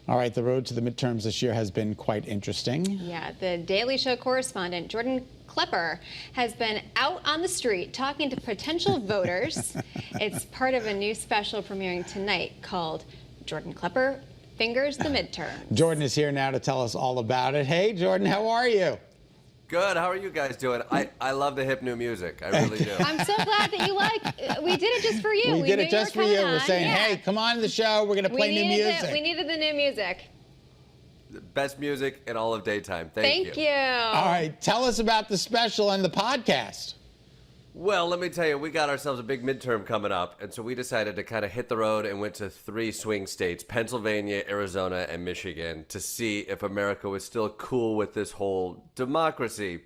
All right, the road to the midterms this year has been quite interesting. Yeah, the Daily Show correspondent, Jordan Klepper, has been out on the street talking to potential voters. It's part of a new special premiering tonight called Jordan Klepper Fingers the Midterms. Jordan is here now to tell us all about it. Hey, Jordan, how are you? Good. How are you guys doing? I love the hip new music. I really do. I'm so glad that you we did it just for you. We did it just for you. We're saying, yeah. hey, come on to the show. We're going to play new music. We needed the new music. The best music in all of daytime. Thank you. All right. Tell us about the special and the podcast. Well, let me tell you, we got ourselves a big midterm coming up, and so we decided to kind of hit the road and went to 3 swing states, Pennsylvania, Arizona, and Michigan, to see if America was still cool with this whole democracy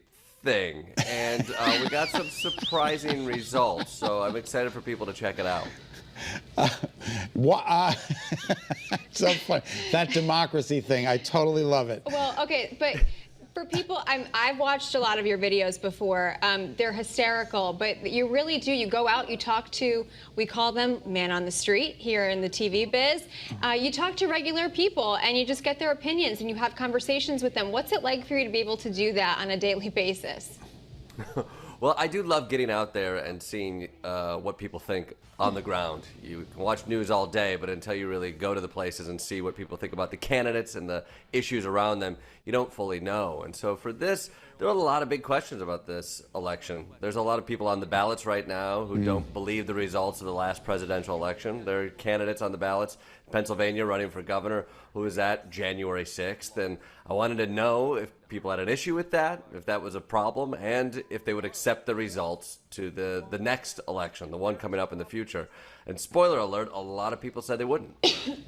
thing. And we got some surprising results, so I'm excited for people to check it out. So fun. That democracy thing, I totally love it. Well, okay, but for people, I've watched a lot of your videos before. They're hysterical, but you really do. You go out, you talk to, we call them man on the street here in the TV biz. You talk to regular people and you just get their opinions and you have conversations with them. What's it like for you to be able to do that on a daily basis? Well, I do love getting out there and seeing what people think on the ground. You can watch news all day, but until you really go to the places and see what people think about the candidates and the issues around them, you don't fully know. And so for this, there are a lot of big questions about this election. There's a lot of people on the ballots right now who don't believe the results of the last presidential election. There are candidates on the ballots, Pennsylvania running for governor, who was at January 6th. And I wanted to know if people had an issue with that, if that was a problem, and if they would accept the results to the next election, the one coming up in the future. And spoiler alert, a lot of people said they wouldn't.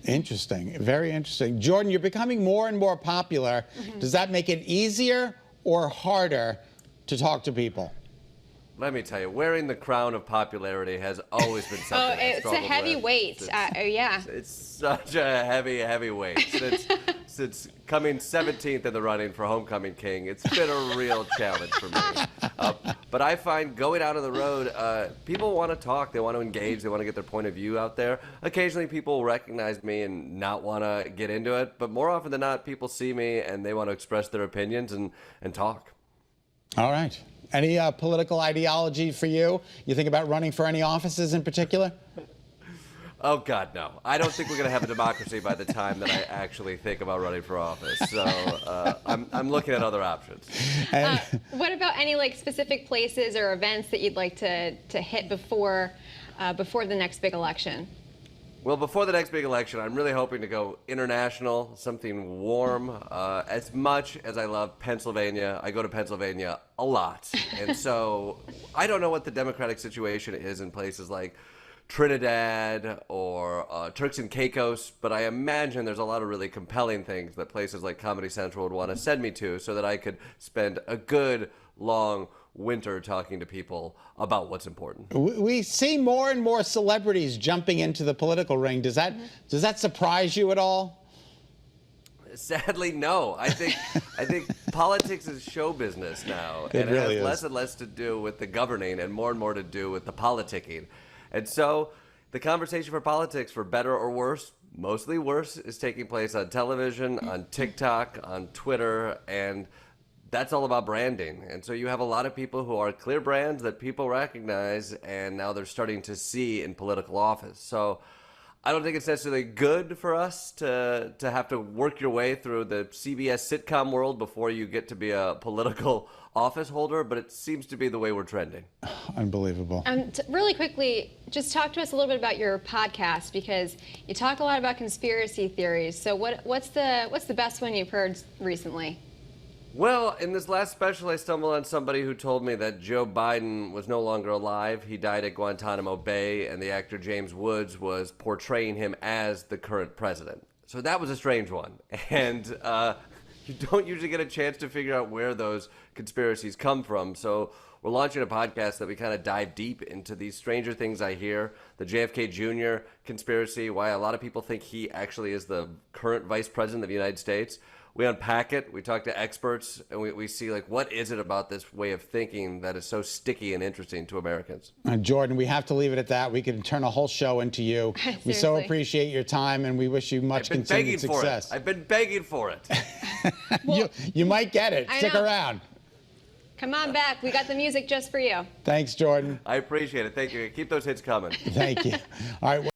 Interesting. Very interesting. Jordan, you're becoming more and more popular. Does that make it easier or harder to talk to people? Let me tell you, wearing the crown of popularity has always been something. It's a heavy weight. Yeah. It's such a heavy weight. Since coming 17th in the running for homecoming king, it's been a real challenge for me. But I find going out on the road, people want to talk, they want to engage, they want to get their point of view out there. Occasionally people will recognize me and not want to get into it, but more often than not, people see me and they want to express their opinions and talk. All right. Any political ideology for you? You think about running for any offices in particular? Oh, God, no. I don't think we're going to have a democracy by the time that I actually think about running for office. So I'm looking at other options. What about any specific places or events that you'd like to hit before the next big election? Well, before the next big election, I'm really hoping to go international, something warm. As much as I love Pennsylvania, I go to Pennsylvania a lot. And so I don't know what the Democratic situation is in places like Trinidad or Turks and Caicos, but I imagine there's a lot of really compelling things that places like Comedy Central would want to send me to so that I could spend a good, long winter talking to people about what's important. We see more and more celebrities jumping into the political ring. Does that surprise you at all? Sadly, no. I think politics is show business now, and it has less and less to do with the governing and more to do with the politicking. And so the conversation for politics, for better or worse, mostly worse, is taking place on television, on TikTok, on Twitter, and that's all about branding. And so you have a lot of people who are clear brands that people recognize, and now they're starting to see in political office. So I don't think it's necessarily good for us to have to work your way through the CBS sitcom world before you get to be a political office holder, but it seems to be the way we're trending. Unbelievable. Really quickly, just talk to us a little bit about your podcast, because you talk a lot about conspiracy theories. So what's the best one you've heard recently? Well, in this last special, I stumbled on somebody who told me that Joe Biden was no longer alive. He died at Guantanamo Bay, and the actor James Woods was portraying him as the current president. So that was a strange one. And you don't usually get a chance to figure out where those conspiracies come from. So we're launching a podcast that we kind of dive deep into these stranger things I hear, the JFK Jr. conspiracy, why a lot of people think he actually is the current vice president of the United States. We unpack it, we talk to experts, and we see, like, what is it about this way of thinking that is so sticky and interesting to Americans? Jordan, we have to leave it at that. We could turn a whole show into you. We so appreciate your time, and we wish you much continued success. I've been begging for it. You might get it. Stick around. Come on back. We got the music just for you. Thanks, Jordan. I appreciate it. Thank you. Keep those hits coming. Thank you. All right.